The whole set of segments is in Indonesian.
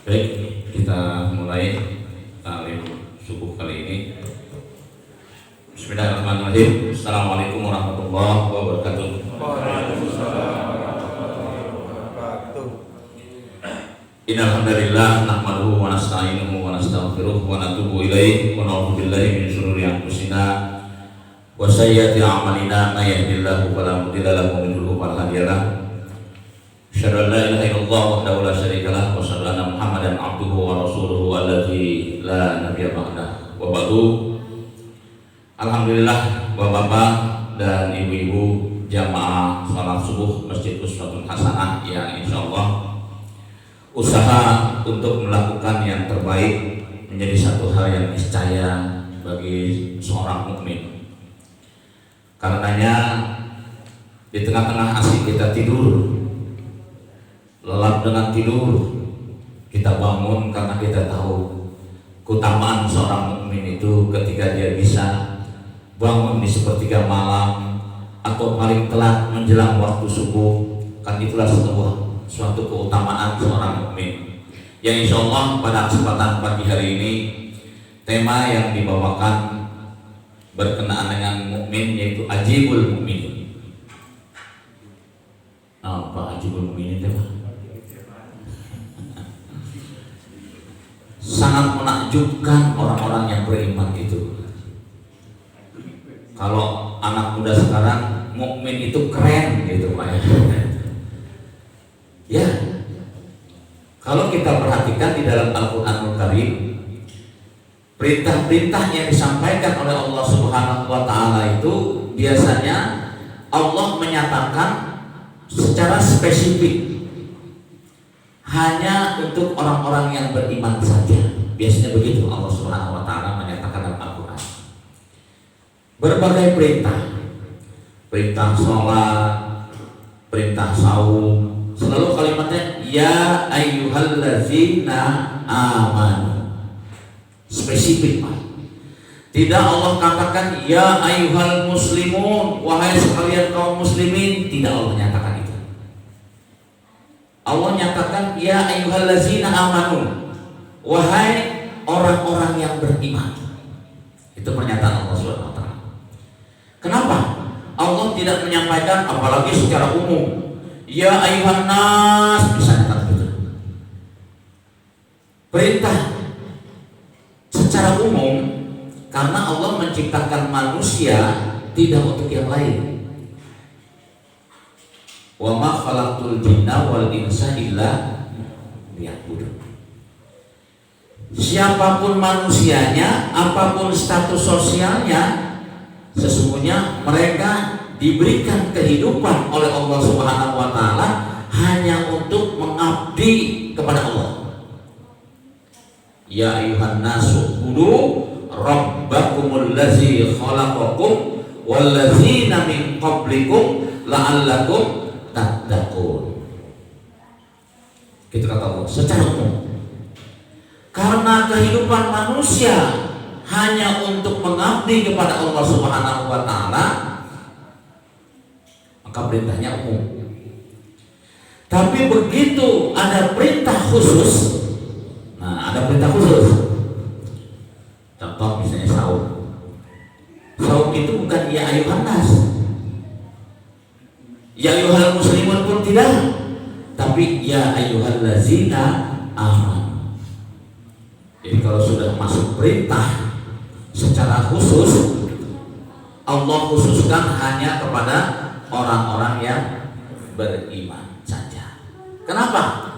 Baik, kita mulai taklim subuh kali ini. Bismillahirrahmanirrahim. Assalamualaikum warahmatullahi wabarakatuh. Waalaikumsalam warahmatullahi wabarakatuh. Innal hamdalillah nahmaduhu wa nasta'inuhu wa nastaghfiruh wa natubu ilaihi wa na'udzu billahi min shururi anfusina wa sayyiati a'malina may yahdihillahu fala mudilla lahu wa man yudlil fala hadiya lahu. Asyhadu an la ilaha illallah wahdahu la syarika lahu wa asyhadu anna Muhammadan abduhu wa rasuluhu allazi la nabiyya ba'dahu. Wa ba'du. Alhamdulillah Bapak-bapak dan ibu-ibu jamaah salat subuh Masjid Uswatun Hasanah yang insyaallah usaha untuk melakukan yang terbaik menjadi satu hal yang niscaya bagi seorang mukmin. Karenanya di tengah-tengah asik kita tidur, lelap dengan tidur, kita bangun karena kita tahu keutamaan seorang mukmin itu ketika dia bisa bangun di sepertiga malam atau paling telat menjelang waktu subuh, kan itulah suatu keutamaan seorang mukmin. Yang insya Allah pada kesempatan pagi hari ini tema yang dibawakan berkenaan dengan mukmin yaitu ajibul mukmin. Apa ajibul mukmin itu? Sangat menakjubkan orang-orang yang beriman itu. Kalau anak muda sekarang mukmin itu keren gitu Pak ya. Kalau kita perhatikan di dalam Al-Qur'anul Karim, perintah-perintah yang disampaikan oleh Allah Subhanahu wa taala itu biasanya Allah menyatakan secara spesifik hanya untuk orang-orang yang beriman saja. Biasanya begitu Allah Subhanahu wa taala menyatakan dalam Al-Qur'an. Berbagai perintah sholat, perintah saum, selalu kalimatnya ya ayyuhallazina amanu. Spesifik Pak. Tidak Allah katakan ya ayyuhal muslimun, wahai sekalian kaum muslimin. Tidak Allah nyatakan itu. Allah nyatakan ya ayyuhallazina amanu, wahai orang-orang yang beriman. Itu pernyataan Allah Subhanahu wa taala. Kenapa Allah tidak menyampaikan apalagi secara umum ya ayyuhan nas, misalnya kan begitu. Perintah secara umum karena Allah menciptakan manusia tidak untuk yang lain. Wa ma khalaqtul jinna wal insa illa liya'budun. Siapapun manusianya, apapun status sosialnya, sesungguhnya mereka diberikan kehidupan oleh Allah Subhanahu wa taala hanya untuk mengabdi kepada Allah. Ya ayyuhan nasu ubudu rabbakumul ladzi khalaqakum wal ladzina min qablikum la'allakum tattaqun. Gitu kata Allah secara umum. Karena kehidupan manusia hanya untuk mengabdi kepada Allah Subhanahu wa taala, maka perintahnya umum. Tapi begitu ada perintah khusus, nah ada perintah khusus. Contoh misalnya saum. Saum itu bukan ya ayyuhan nas, ya ayyuhal muslimun pun tidak, tapi ya ayyuhallazina amanu. Jadi kalau sudah masuk perintah secara khusus, Allah khususkan hanya kepada orang-orang yang beriman saja. Kenapa?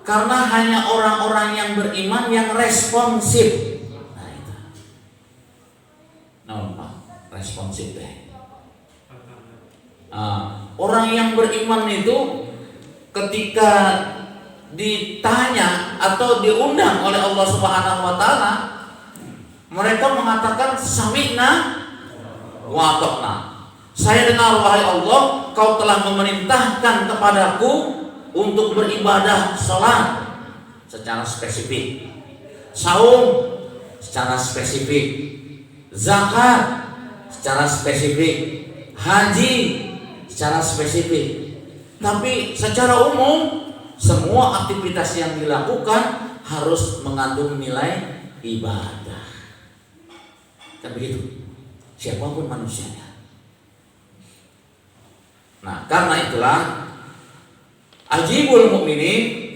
Karena hanya orang-orang yang beriman yang responsif. Nah itu. Nampak responsif deh. Orang yang beriman itu ketika ditanya atau diundang oleh Allah Subhanahu wa taala, mereka mengatakan sami'na wa ata'na. Saya dengar wahai Allah, kau telah memerintahkan kepadaku untuk beribadah salat secara spesifik, saum secara spesifik, zakat secara spesifik, haji secara spesifik. Tapi secara umum semua aktivitas yang dilakukan harus mengandung nilai ibadah. Kan begitu, siapapun manusianya. Nah, karena itulah ajibul mukminin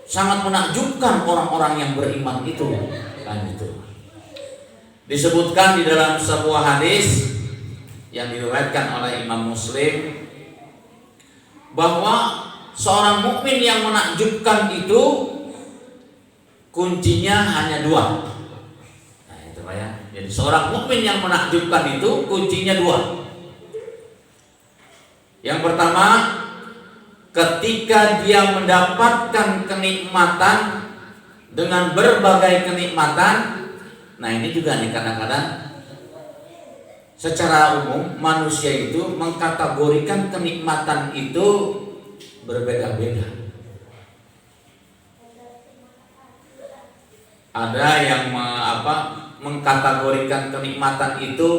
sangat menakjubkan orang-orang yang beriman itu. Kan itu disebutkan di dalam sebuah hadis yang diriwayatkan oleh Imam Muslim bahwa seorang mukmin yang menakjubkan itu kuncinya hanya dua. Nah, itu Pak ya. Jadi seorang mukmin yang menakjubkan itu kuncinya dua. Yang pertama, ketika dia mendapatkan kenikmatan dengan berbagai kenikmatan. Nah, ini juga nih kadang-kadang secara umum manusia itu mengkategorikan kenikmatan itu berbeda-beda. Ada yang mengkategorikan kenikmatan itu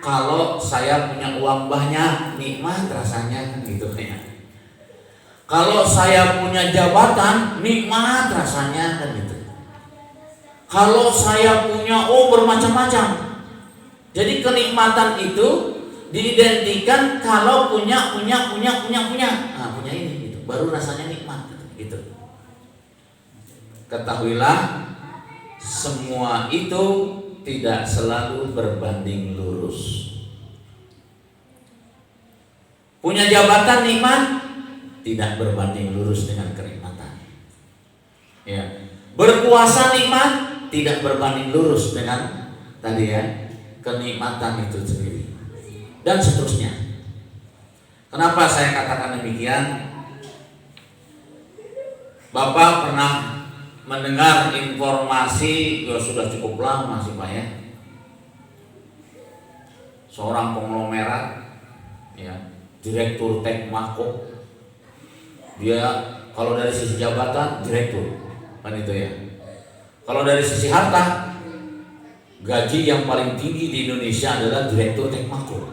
kalau saya punya uang banyak, nikmat rasanya kan gitu ya. Kalau saya punya jabatan, nikmat rasanya kan gitu. Kalau saya punya bermacam-macam. Jadi kenikmatan itu diidentikan kalau punya. Nah, punya ini gitu. Baru rasanya nikmat gitu. Ketahuilah semua itu tidak selalu berbanding lurus. Punya jabatan nikmat tidak berbanding lurus dengan kenikmatan. Ya. Berkuasa nikmat tidak berbanding lurus dengan tadi ya kenikmatan itu sendiri dan seterusnya. Kenapa saya katakan demikian? Bapak pernah mendengar informasi sudah cukup lama sih Pak ya, seorang konglomerat ya, direktur Tekmako, dia kalau dari sisi jabatan direktur kan itu ya. Kalau dari sisi harta, gaji yang paling tinggi di Indonesia adalah direktur Tekmako.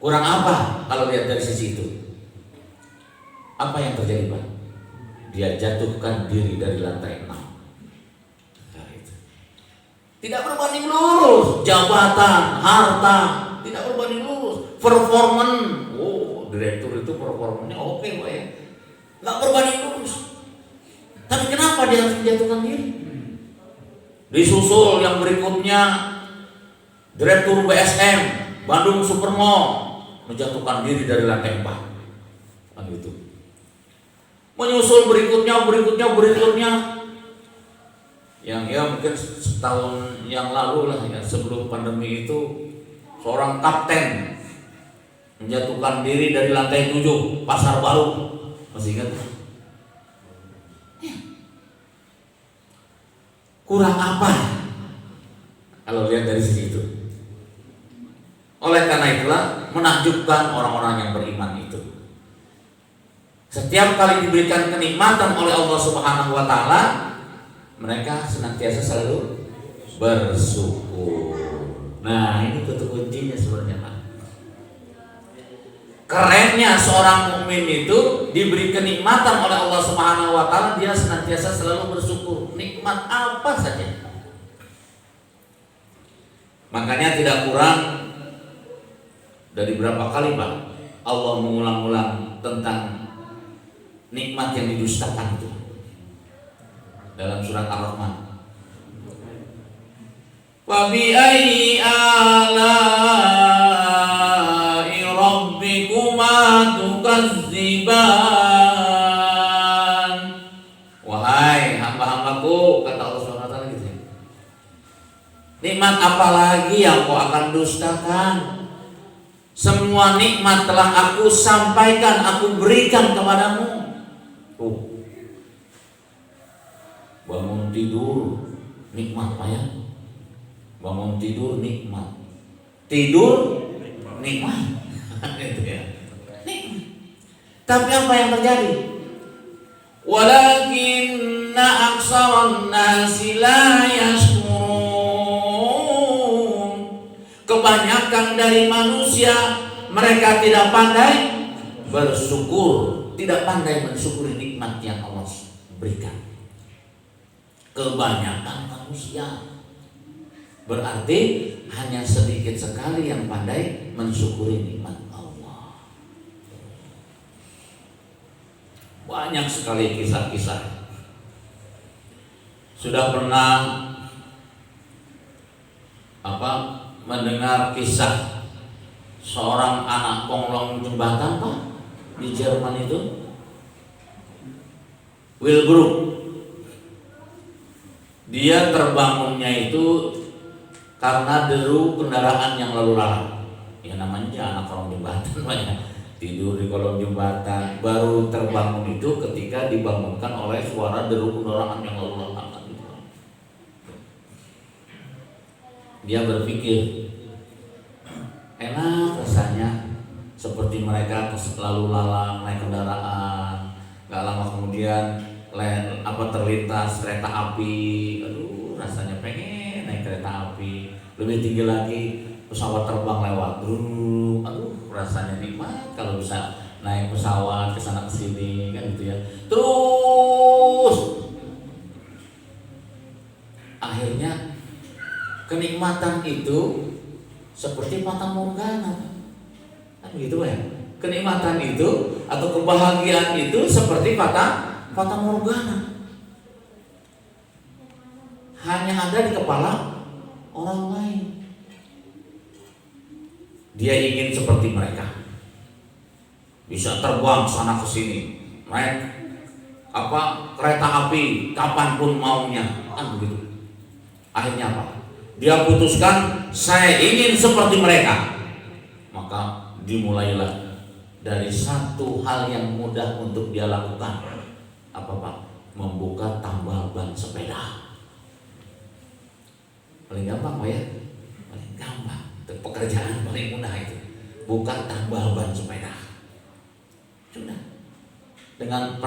Kurang apa kalau lihat dari sisi itu? Apa yang terjadi Pak? Dia jatuhkan diri dari lantai 6. Nah, itu. Tidak berbanding lurus jabatan, harta, tidak berbanding lurus performan. Direktur itu performanya oke Pak ya, nggak berbanding lurus. Tapi kenapa dia harus menjatuhkan diri? Disusul yang berikutnya direktur BSM Bandung Supermall menjatuhkan diri dari lantai 4. Kan gitu. Menyusul berikutnya. Yang ya mungkin setahun yang lalu lah ya, sebelum pandemi itu seorang kapten menjatuhkan diri dari lantai 7 Pasar Baru. Masih ingat? Ya. Kurang apa kalau lihat dari sisi itu? Oleh karena itulah menakjubkan orang-orang yang beriman itu. Setiap kali diberikan kenikmatan oleh Allah Subhanahu wa taala, mereka senantiasa selalu bersyukur. Nah, ini kuncinya sebenarnya Pak. Kerennya seorang mukmin itu diberi kenikmatan oleh Allah Subhanahu wa taala, dia senantiasa selalu bersyukur. Nikmat apa saja. Makanya tidak kurang dari berapa kali Pak Allah mengulang-ulang tentang nikmat yang didustakan itu dalam surat Ar-Rahman. Wa bi ayyi ala'i rabbikuma tukadziban. Wahai hamba-hambaku, kata Allah Subhanahu wa taala gitu ya. Nikmat apa lagi yang kau akan dustakan? Semua nikmat telah aku sampaikan, aku berikan kepadamu. Bangun tidur nikmat Pak ya. Bangun tidur nikmat. Tidur nikmat. Gitu ya. Nikmat. Tapi apa yang terjadi? Walakinna aktsaran nasi la yashkurun. Kebanyakan dari manusia mereka tidak pandai bersyukur, tidak pandai mensyukuri nikmat yang Allah berikan. Kebanyakan manusia, berarti hanya sedikit sekali yang pandai mensyukuri nikmat Allah. Banyak sekali kisah-kisah. Sudah pernah mendengar kisah seorang anak kolong jembatan Pak di Jerman itu? Wilbrook. Dia terbangunnya itu karena deru kendaraan yang lalu lalang. Ya namanya anak kolong jembatan banyak tidur di kolong jembatan. Baru terbangun itu ketika dibangunkan oleh suara deru kendaraan yang lalu lalang. Dia berpikir, enak rasanya seperti mereka lalu lalang naik kendaraan. Gak lama kemudian terlintas kereta api. Aduh, rasanya pengen naik kereta api. Lebih tinggi lagi pesawat terbang lewat. Aduh, rasanya nikmat kalau bisa naik pesawat ke sana ke sini kan gitu ya. Terus akhirnya kenikmatan itu seperti fata morgana, kan gitu ya. Kenikmatan itu atau kebahagiaan itu seperti fata morgana, hanya ada di kepala orang lain. Dia ingin seperti mereka, bisa terbang sana ke sini, naik kereta api kapanpun maunya, kan begitu. Akhirnya apa? Dia putuskan, saya ingin seperti mereka. Maka dimulailah dari satu hal yang mudah untuk dia lakukan. Apa Pak? Membuka tambal ban sepeda. Paling gampang Pak ya? Paling gampang. Itu pekerjaan paling mudah itu. Buka tambal ban sepeda. Sudah. Dengan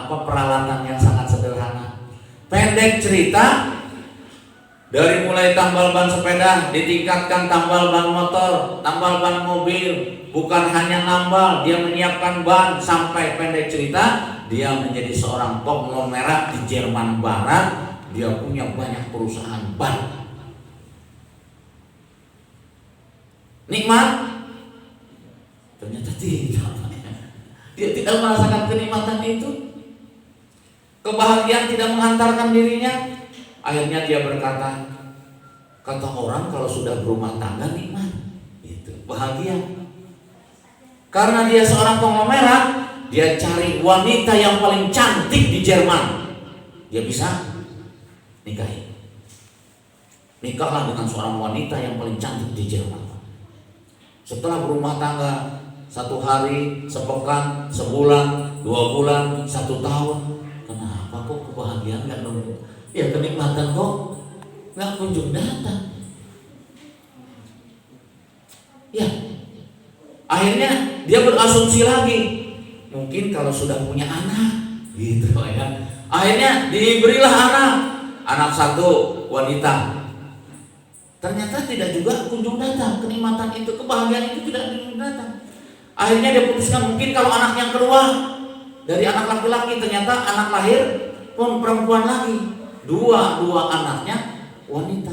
peralatan yang sangat sederhana. Pendek cerita, dari mulai tambal ban sepeda, ditingkatkan tambal ban motor, tambal ban mobil. Bukan hanya nambal, dia menyiapkan ban. Sampai pendek cerita, dia menjadi seorang konglomerat di Jerman Barat. Dia punya banyak perusahaan ban. Nikmat? Ternyata tidak. Dia tidak merasakan kenikmatan itu. Kebahagiaan tidak menghantarkan dirinya. Akhirnya dia berkata, kata orang kalau sudah berumah tangga nikmat, itu bahagia. Karena dia seorang konglomerat, dia cari wanita yang paling cantik di Jerman. Dia bisa nikahi. Nikahlah dengan seorang wanita yang paling cantik di Jerman. Setelah berumah tangga 1 hari, sepekan, sebulan, 2 bulan, 1 tahun, kenapa kok kebahagiaan gak nemu? Ya kenikmatan kok nggak kunjung datang. Ya, akhirnya dia berasumsi lagi, mungkin kalau sudah punya anak, gitu ya. Akhirnya diberilah anak 1 wanita. Ternyata tidak juga kunjung datang kenikmatan itu, kebahagiaan itu tidak kunjung datang. Akhirnya dia putuskan mungkin kalau anak yang kedua dari anak laki-laki, ternyata anak lahir pun perempuan lagi. Dua anaknya wanita.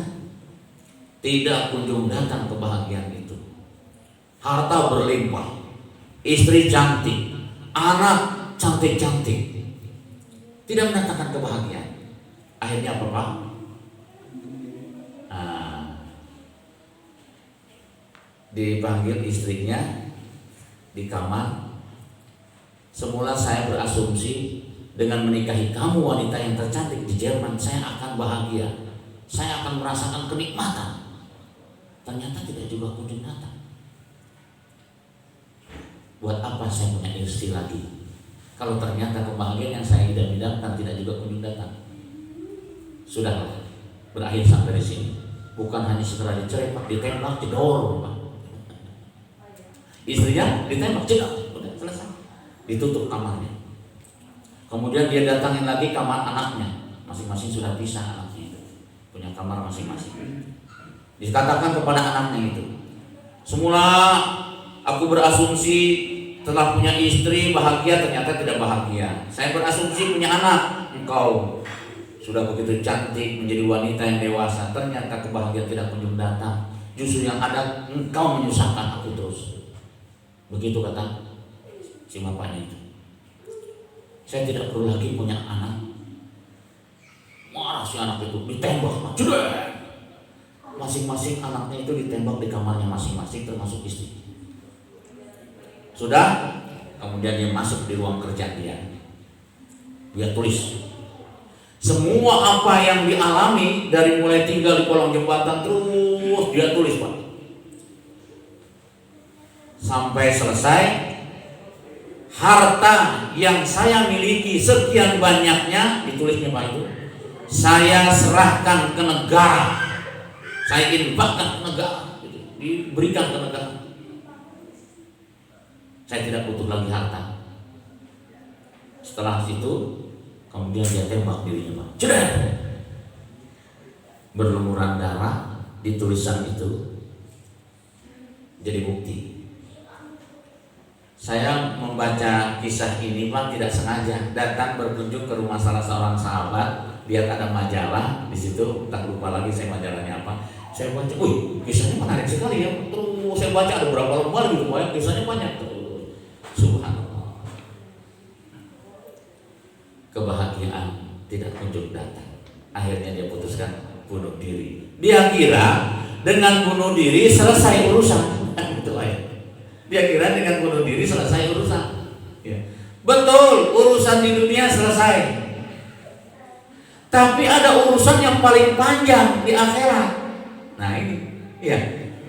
Tidak kunjung datang kebahagiaan itu. Harta berlimpah, istri cantik, anak cantik-cantik, tidak mendatangkan kebahagiaan. Akhirnya apa Pak? Dipanggil istrinya di kamar. Semula saya berasumsi dengan menikahi kamu wanita yang tercantik di Jerman, saya akan bahagia, saya akan merasakan kenikmatan. Ternyata tidak juga kunjung datang. Buat apa saya punya istri lagi kalau ternyata kebahagiaan yang saya idam-idamkan tidak juga kunjung datang? Sudahlah, berakhir sampai di sini. Bukan hanya segera dicerai Pak, ditembak, jedor Pak. Istrinya ditembak, jedor, udah selesai. Ditutup kamarnya. Kemudian dia datangin lagi kamar anaknya, masing-masing sudah pisah anaknya itu, punya kamar masing-masing. Dikatakan kepada anaknya itu, semula aku berasumsi telah punya istri bahagia, ternyata tidak bahagia. Saya berasumsi punya anak, engkau sudah begitu cantik menjadi wanita yang dewasa, ternyata kebahagiaan tidak kunjung datang. Justru yang ada engkau menyusahkan aku terus. Begitu kata si bapaknya itu. Saya tidak perlu lagi punya anak. Marah si anak itu, ditembak, jedek. Masing-masing anaknya itu ditembak di kamarnya masing-masing, termasuk istri. Sudah, kemudian dia masuk di ruang kerja dia. Dia tulis semua apa yang dialami dari mulai tinggal di kolong jembatan terus dia tulis, Pak. Sampai selesai, harta yang saya miliki sekian banyaknya, ditulisnya Pak itu, saya serahkan ke negara. Saya infakkan ke negara, gitu. Diberikan ke negara. Saya tidak butuh lagi harta. Setelah itu, kemudian dia tembak dirinya, Pak. Jedek. Berlumuran darah di tulisan itu jadi bukti. Saya membaca kisah ini, Pak, tidak sengaja datang berkunjung ke rumah salah seorang sahabat. Lihat ada majalah di situ, tak lupa lagi saya majalahnya apa. Saya baca, wih, kisahnya menarik sekali ya. Terus saya baca ada berapa lembar gitu, Pak, kisahnya banyak. Subhanallah. Kebahagiaan tidak kunjung datang. Akhirnya dia putuskan bunuh diri. Dia kira dengan bunuh diri selesai urusan. Gitu ya. Dia kira dengan bunuh diri selesai urusan. Ya. Betul, urusan di dunia selesai. Tapi ada urusan yang paling panjang di akhirat. Nah ini, ya,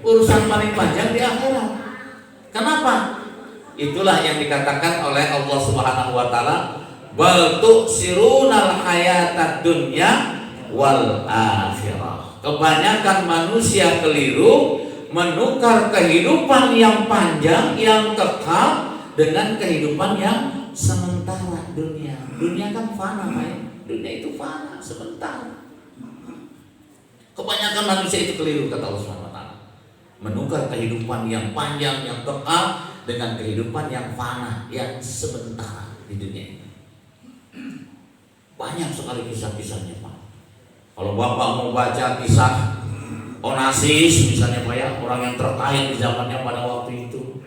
urusan paling panjang di akhirat. Kenapa? Itulah yang dikatakan oleh Allah Subhanahu wa taala, bal tu'sirunal hayatad dunya wal akhirah. Kebanyakan manusia keliru menukar kehidupan yang panjang, yang kekal dengan kehidupan yang sementara dunia. Dunia kan fana, Pak. Dunia itu fana, sebentar. Kebanyakan manusia itu keliru, kata Allah Subhanahu wa taala. Menukar kehidupan yang panjang, yang kekal dengan kehidupan yang fana, yang sebentar di dunia ini. Banyak sekali kisah-kisahnya, Pak. Kalau Bapak mau baca kisah Onassis misalnya, Pak, ya, orang yang terkaya di zamannya pada waktu itu,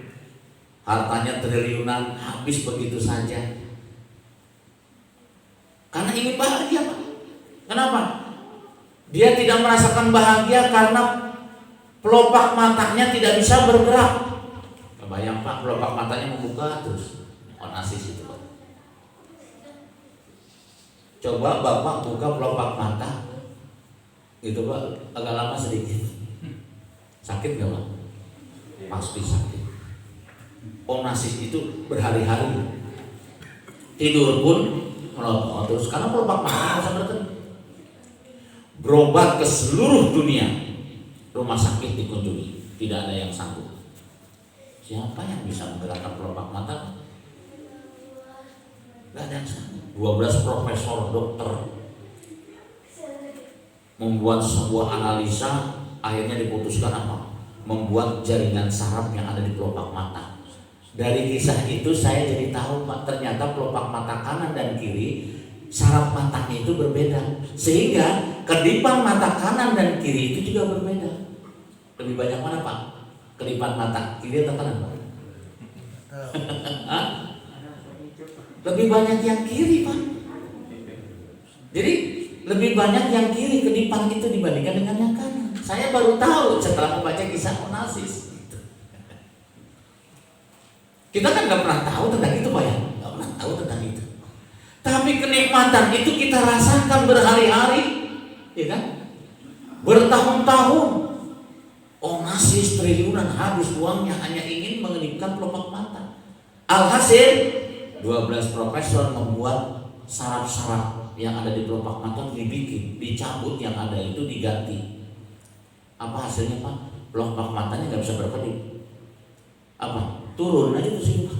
hartanya triliunan, habis begitu saja. Karena ingin bahagia, Pak. Kenapa? Dia tidak merasakan bahagia karena pelopak matanya tidak bisa bergerak. Kebayang, Pak, pelopak matanya membuka terus. Onassis itu, Pak. Coba Bapak buka pelopak mata, itu, Pak, agak lama sedikit. Sakit nggak, Pak? Pasti sakit. Onassis itu berhari-hari. Tidur pun melotot terus karena pelopak mata bisa bergerak. Berobat ke seluruh dunia, rumah sakit dikunjungi, tidak ada yang sanggup. Siapa yang bisa menggerakkan pelopak mata? Tidak ada yang sanggup. 12 profesor dokter membuat sebuah analisa, akhirnya diputuskan apa? Membuat jaringan saraf yang ada di pelopak mata. Dari kisah itu saya jadi tahu, Pak, ternyata pelopak mata kanan dan kiri saraf matanya itu berbeda, sehingga kedipan mata kanan dan kiri itu juga berbeda. Lebih banyak mana, Pak? Kedipan mata kiri atau kanan, Pak? Lebih banyak yang kiri, Pak. Jadi lebih banyak yang kiri kedipan itu dibandingkan dengan yang kanan. Saya baru tahu setelah membaca kisah Onassis. Kita kan nggak pernah tahu tentang itu, Pak, ya? Nggak pernah tahu tentang itu. Tapi kenikmatan itu kita rasakan berhari-hari, ya kan? Bertahun-tahun. Onassis triliunan habis uangnya hanya ingin mengenipkan pelopak mata. Alhasil 12 profesor membuat saraf-saraf yang ada di pelopak mata dibikin, dicabut, yang ada itu diganti. Apa hasilnya, Pak? Pelopak matanya nggak bisa berkedip. Apa? Turun aja tuh sini, Pak.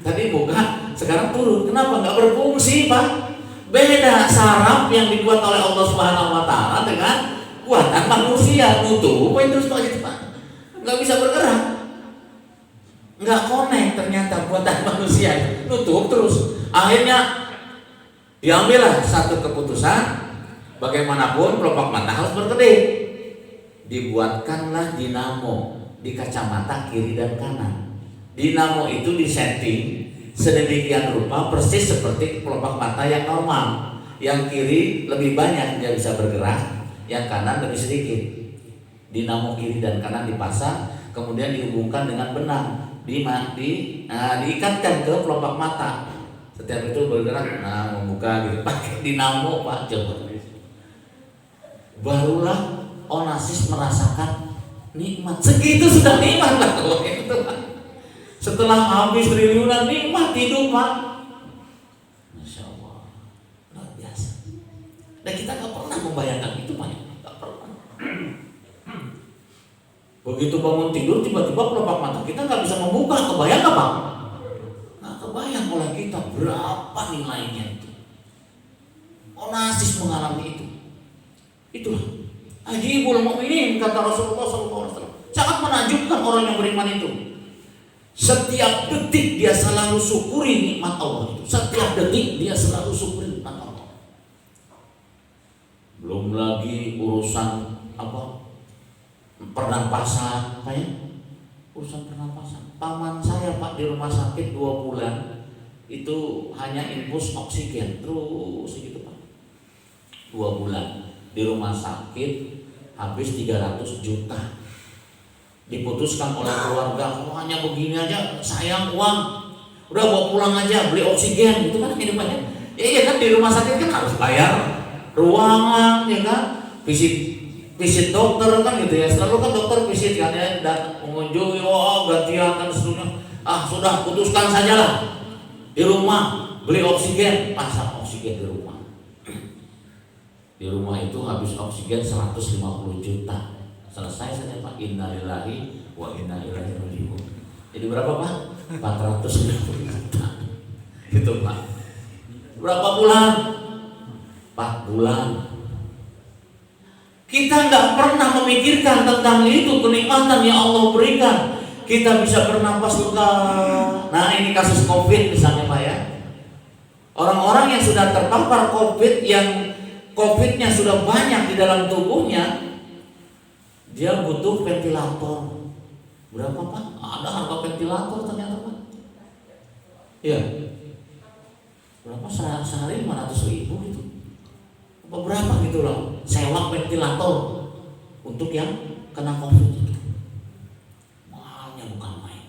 Tadi buka, sekarang turun. Kenapa? Nggak berfungsi, Pak. Beda saraf yang dibuat oleh Allah Subhanahu wa taala dengan buatan manusia. Nutup, terus Pak, gitu, Pak. Nggak bisa bergerak. nggak connect ternyata buatan manusia, nutup terus. Akhirnya diambillah satu keputusan, bagaimanapun kelopak mata harus berkedip. Dibuatkanlah dinamo di kacamata kiri dan kanan. Dinamo itu disetting sedemikian rupa persis seperti kelopak mata yang normal. Yang kiri lebih banyak dia bisa bergerak, yang kanan lebih sedikit. Dinamo kiri dan kanan dipasang, kemudian dihubungkan dengan benang, diikatkan ke kelopak mata. Setiap itu bergerak, membuka gitu. Pakai dinamo Pak, coba. Barulah Onassis merasakan nikmat. Segitu sudah nikmat lah kalau itu Pak. Setelah habis triliunan nikmat hidup Pak. Masya Allah, luar biasa. Dan kita nggak pernah membayangkan itu Pak, nggak pernah. Begitu bangun tidur tiba-tiba kelopak mata kita nggak bisa membuka, kebayang nggak Pak? Nggak kebayang oleh kita berapa nilainya itu. Onassis mengalami itu. Itulah ajibul mu'minin, kata Rasulullah SAW. Sangat menakjubkan orang yang beriman itu. Setiap detik dia selalu syukuri nikmat Allah itu. Setiap detik dia selalu syukuri nikmat Allah. Belum lagi urusan pernapasan, Pak ya? Urusan pernapasan. Paman saya Pak di rumah sakit 2 bulan itu hanya infus oksigen terus segitu Pak. 2 bulan di rumah sakit habis 300 juta. Diputuskan oleh keluarga, kalau hanya begini aja sayang uang, udah bawa pulang aja beli oksigen gitu kan kehidupannya. Iya kan di rumah sakit kan harus bayar ruangan ya kan, visit dokter kan gitu ya. Selalu kan dokter visit kan ya, dan mengunjungi gantian kan seterusnya. Sudah putuskan sajalah di rumah beli oksigen, pasang oksigen di rumah. Di rumah itu habis oksigen 150 juta. Selesai saja Pak. Innalillahi wa inna ilaihi raji'un. Jadi berapa Pak? 450 juta. Itu Pak. Berapa bulan? 4 bulan. Kita nggak pernah memikirkan tentang itu, kenikmatan yang Allah berikan. Kita bisa bernapas lega. Nah ini kasus COVID misalnya Pak ya. Orang-orang yang sudah terpapar COVID, yang COVID-nya sudah banyak di dalam tubuhnya, dia butuh ventilator. Berapa Pak? Ada harga ventilator ternyata Pak. Iya. Berapa sehari 500.000 gitu. Berapa gitu loh sewa ventilator untuk yang kena COVID itu. Mahalnya bukan main.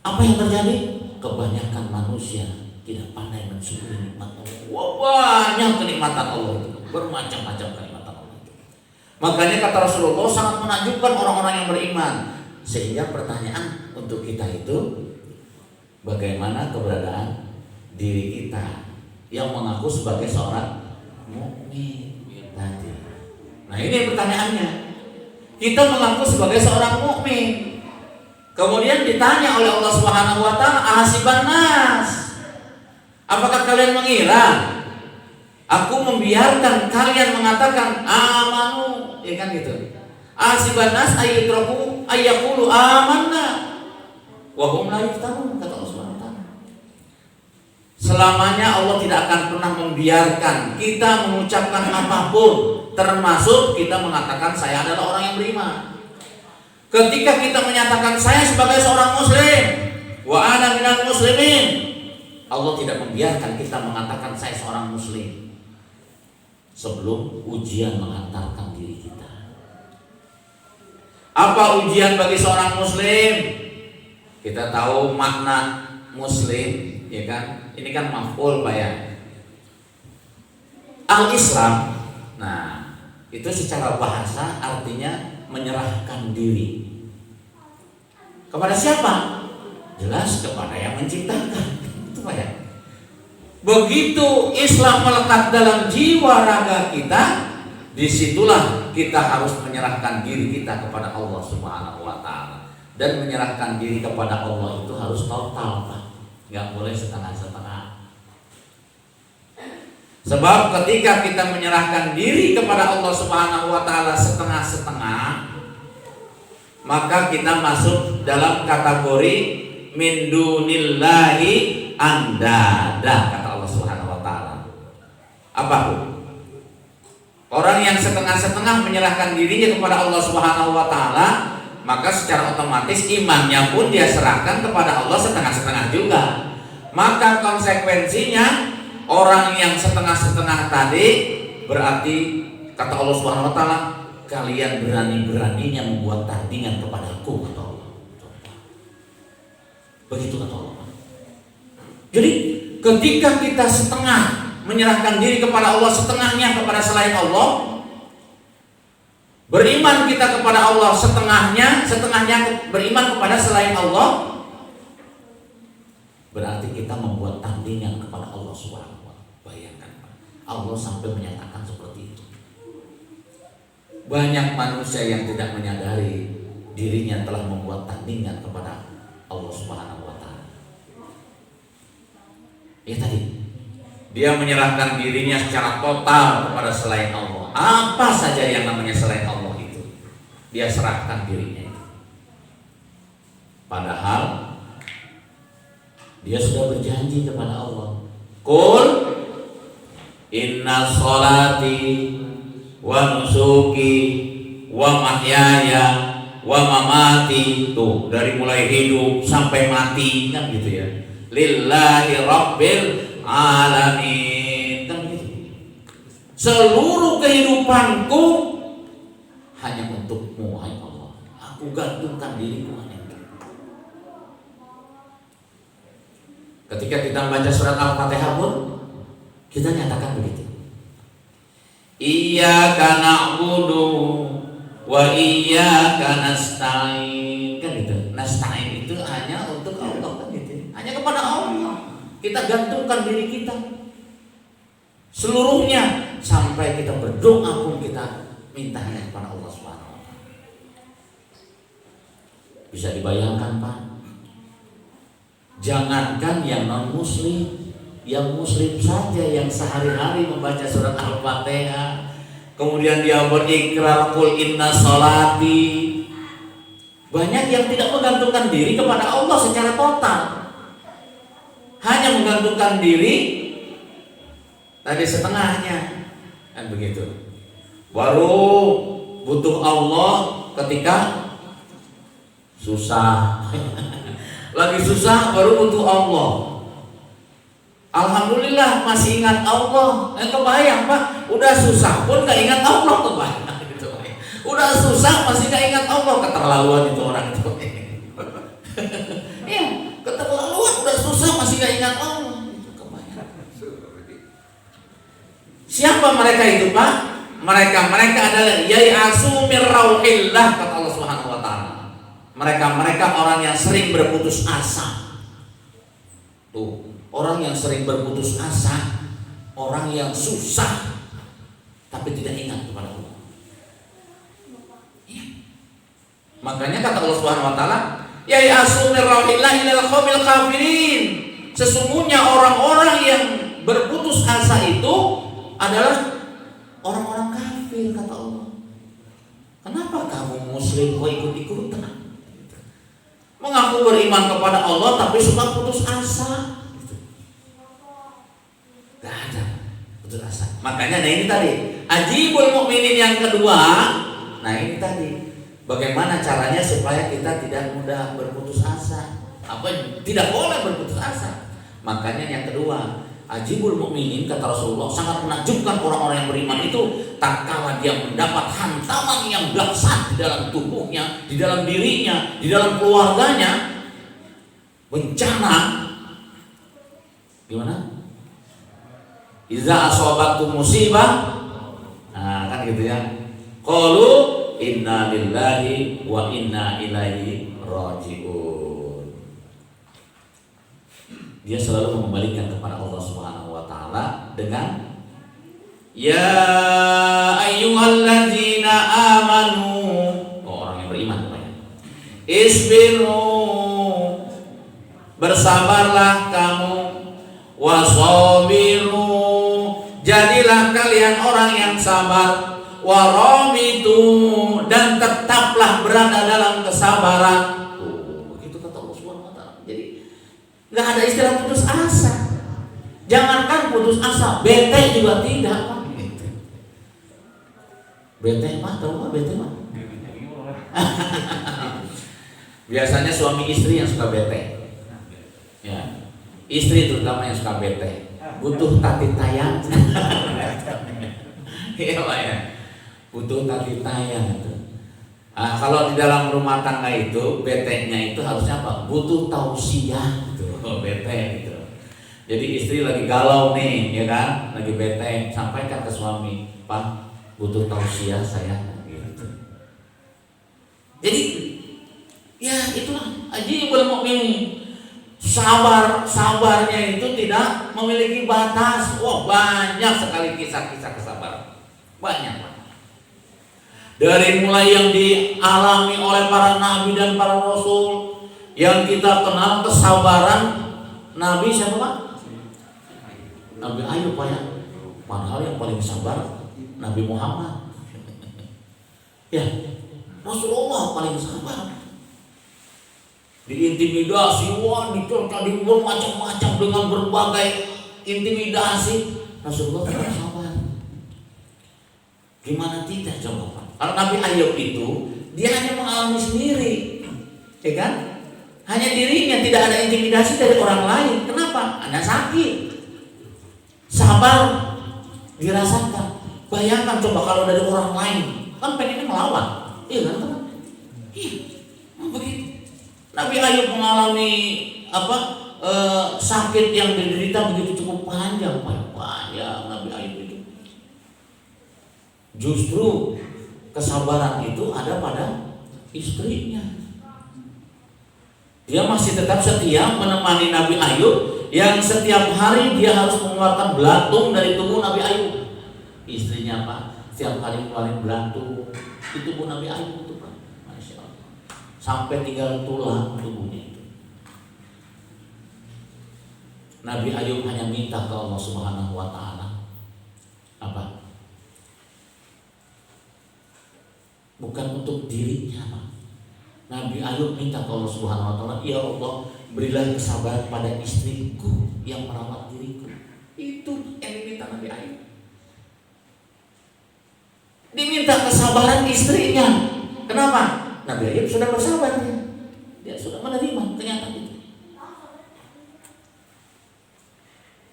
Apa yang terjadi? Kebanyakan manusia tidak pandai mensyukuri nikmat Allah. Banyak kenikmatan Allah itu, bermacam-macam kenikmatan Allah itu. Makanya kata Rasulullah sangat menakjubkan orang-orang yang beriman. Sehingga pertanyaan untuk kita itu, bagaimana keberadaan diri kita yang mengaku sebagai seorang mukmin tadi. Nah ini pertanyaannya. Kita mengaku sebagai seorang mukmin. Kemudian ditanya oleh Allah Subhanahu wa taala, ahasiban nas, apakah kalian mengira aku membiarkan kalian mengatakan amanu, ya kan gitu. Ahasiban nas ayyutraku ayyaqulu amanna wa hum la yuftanun, kata Allah Subhanahu wa taala. Selamanya Allah tidak akan pernah membiarkan kita mengucapkan apapun, termasuk kita mengatakan saya adalah orang yang beriman. Ketika kita menyatakan saya sebagai seorang muslim, wa ana minal muslimin, Allah tidak membiarkan kita mengatakan saya seorang muslim sebelum ujian menghantarkan diri kita. Apa ujian bagi seorang muslim? Kita tahu makna muslim, ya kan? Ini kan maf'ul Pak ya. Al-Islam. Nah, itu secara bahasa artinya menyerahkan diri. Kepada siapa? Jelas kepada yang menciptakan. Itu Pak ya. Begitu Islam melekat dalam jiwa raga kita, disitulah kita harus menyerahkan diri kita kepada Allah Subhanahu wa taala. Dan menyerahkan diri kepada Allah itu harus total Pak. Nggak boleh setengah-setengah. Sebab ketika kita menyerahkan diri kepada Allah Subhanahu wa taala setengah-setengah, maka kita masuk dalam kategori min dunillahi andada, kata Allah Subhanahu wa taala. Apa itu? Orang yang setengah-setengah menyerahkan dirinya kepada Allah Subhanahu wa taala, maka secara otomatis imannya pun dia serahkan kepada Allah setengah-setengah juga. Maka konsekuensinya orang yang setengah-setengah tadi berarti kata Allah Subhanahu wa taala, kalian berani-beraninya membuat tandingan kepadaku, kata Allah. Begitu kata Allah. Jadi ketika kita setengah menyerahkan diri kepada Allah, setengahnya kepada selain Allah, beriman kita kepada Allah setengahnya beriman kepada selain Allah, berarti kita membuat tandingan kepada Allah Subhanahu wa taala. Bayangkan, Allah sampai menyatakan seperti itu. Banyak manusia yang tidak menyadari dirinya telah membuat tandingan kepada Allah Subhanahu wa taala. Ya tadi, dia menyerahkan dirinya secara total kepada selain Allah. Apa saja yang namanya selain Allah itu, dia serahkan dirinya itu. Padahal dia sudah berjanji kepada Allah, Qul inna sholati wa nusuki wa mahyaya wa mamati, tuh dari mulai hidup sampai mati kan gitu ya, lillahi rabbil alamin kan gitu. Seluruh kehidupanku hanya untukmu, hai Allah. Aku gantungkan diriku hanya untukmu. Ketika kita membaca surat Al-Fatihah pun kita nyatakan begitu. Iyyaka na'budu wa iyyaka nasta'in, kan gitu. Nasta'in itu hanya untuk Allah kan gitu. Hanya kepada Allah kita gantungkan diri kita seluruhnya, sampai kita berdoa pun kita minta hanya kepada Allah Subhanahu wa taala. Bisa dibayangkan Pak, jangankan yang non muslim, yang muslim saja yang sehari-hari membaca surat Al-Fatihah, kemudian dia berikrar qul inna sholati, banyak yang tidak menggantungkan diri kepada Allah secara total, hanya menggantungkan diri tadi setengahnya kan begitu. Baru butuh Allah ketika susah. Lagi susah baru butuh Allah. Alhamdulillah masih ingat Allah. Kebayang Pak, udah susah pun gak ingat Allah, kebayang gitu. Udah susah masih gak ingat Allah, keterlaluan itu orang itu. Iya, keterlaluan, udah susah masih gak ingat Allah. Kebayang. Siapa mereka itu Pak? Mereka adalah yai'asu mir rauhillah, kata Allah Subhanahu wa taala. Mereka orang yang sering berputus asa. Tuh, orang yang sering berputus asa, orang yang susah tapi tidak ingat kepada Allah. Ya. Makanya kata Allah Subhanahu wa taala, yai'asu mir rauhillah ilal qaumil kafirin. Sesungguhnya orang-orang yang berputus asa itu adalah orang-orang kafir, kata Allah. Kenapa kamu muslim kok ikut-ikutan? Mengaku beriman kepada Allah tapi suka putus asa. Gak ada putus asa. Makanya nah ini tadi ajibul mukminin yang kedua. Nah ini tadi bagaimana caranya supaya kita tidak mudah berputus asa. Tidak boleh berputus asa. Makanya yang kedua, ajibul mukminin, kata Rasulullah, sangat menakjubkan orang-orang yang beriman itu tatkala dia mendapat hantaman yang dahsyat di dalam tubuhnya, di dalam dirinya, di dalam keluarganya, bencana. Gimana? Iza asabatu musibah, nah kan gitu ya. Qalu inna lillahi wa inna ilaihi raji'un. Dia selalu mengembalikan kepada Allah Subhanahu wa taala dengan ya ayyuhalladzina amanu, orang yang beriman namanya. Isbiru, bersabarlah kamu, wasabiru, jadilah kalian orang yang sabar, waramitu, dan tetaplah berada dalam kesabaran. kesabaran. Tuh, begitu kata Allah Subhanahu wa taala. Jadi nggak ada istilah putus asa. Jangankan putus asa, bete juga tidak. Gitu. Bete mah, tahu mah bete mah. Biasanya suami istri yang suka bete. Ya, istri terutama yang suka bete. Butuh tati tayang. Iya Pak ya. Butuh tati tayang itu. Nah, kalau di dalam rumah tangga itu bete-nya itu harusnya apa? Butuh tausiah gitu. Bete gitu. Jadi istri lagi galau nih, ya kan? Lagi bete, sampaikan ke suami, "Pak, butuh tausiah saya." Gitu. Jadi ya itulah ajibul mukmin. Sabarnya itu tidak memiliki batas. Wah, banyak sekali kisah-kisah kesabaran. Banyak. Dari mulai yang dialami oleh para nabi dan para rasul, yang kita kenal kesabaran Nabi siapa Pak? Nabi Ayub Pak ya. Padahal yang paling sabar Nabi Muhammad. Ya, Rasulullah paling sabar. Diintimidasi, wah dicerca, dibunuh macam-macam dengan berbagai intimidasi. Rasulullah tidak sabar. Gimana tidak coba Pak? Kalau Nabi Ayub itu dia hanya mengalami sendiri, ya kan? Hanya dirinya, tidak ada intimidasi dari orang lain. Kenapa? Hanya sakit. Sabar dirasakan. Bayangkan coba kalau dari orang lain, kan pengennya melawan, iya kan teman? Iya, begitu. Nabi Ayub mengalami sakit yang diderita begitu cukup panjang, panjang Nabi Ayub itu. Justru kesabaran itu ada pada istrinya. Dia masih tetap setia menemani Nabi Ayub, yang setiap hari dia harus mengeluarkan belatung dari tubuh Nabi Ayub. Istrinya Pak, setiap hari keluarin belatung di tubuh Nabi Ayub itu Pak. Masya Allah. Sampai tinggal tulang tubuhnya itu. Nabi Ayub hanya minta ke Allah Subhanahu wa taala. Apa? Bukan untuk dirinya Pak. Nabi Ayub minta ke Allah Subhanahu wa taala, "Ya Allah, berilah kesabaran pada istriku yang merawat diriku." Itu yang diminta Nabi Ayub. Diminta kesabaran istrinya. Kenapa? Nabi Ayub sudah bersabar. Dia sudah menerima kenyataan itu.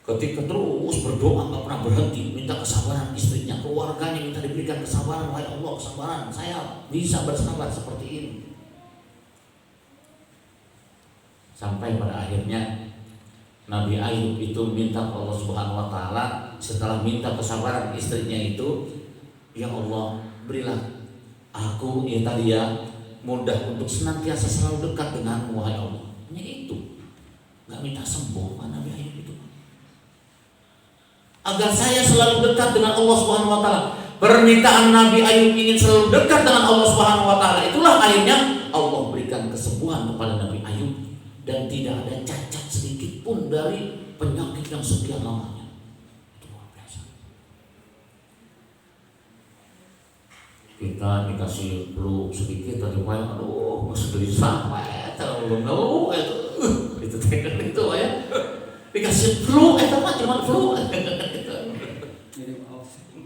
Ketika terus berdoa nggak pernah berhenti, minta kesabaran istrinya, keluarganya minta diberikan kesabaran. Wahai Allah, kesabaran, saya bisa bersabar seperti ini. Sampai pada akhirnya Nabi Ayub itu minta ke Allah Subhanahu wa taala, setelah minta kesabaran istrinya itu, "Ya Allah, berilah aku mudah untuk senantiasa selalu dekat denganmu, wahai Allah." Hanya itu. Enggak minta sembuh Nabi Ayub itu. Agar saya selalu dekat dengan Allah Subhanahu wa taala. Permintaan Nabi Ayub ingin selalu dekat dengan Allah Subhanahu wa taala. Itulah akhirnya Allah berikan kesembuhan kepada Nabi Ayub. Dan tidak ada cacat sedikit pun dari penyakit yang sekian lamanya. Itu luar biasa. Kita dikasih flu sedikit tadi, aduh, masih gelisah, terlalu itu tekan itu ya. Dikasih flu, cuma flu.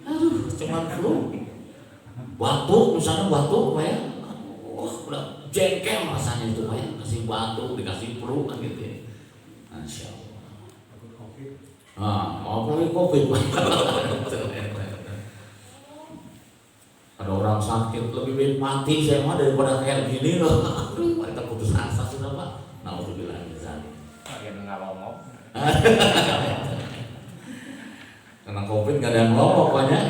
Aduh, cuma flu. Batuk, misalnya batuk, udah jengkel rasanya itu kasih batuk, dikasih flu kan gitu ya. Masya Allah. Apalagi COVID. Ada orang sakit lebih baik mati saya mah daripada kayak gini loh. Aduh, kita putus asa sudah Pak. Nauzubillah min dzalik. Nggak ngomong. Karena COVID nggak ada yang ngelomok banyak.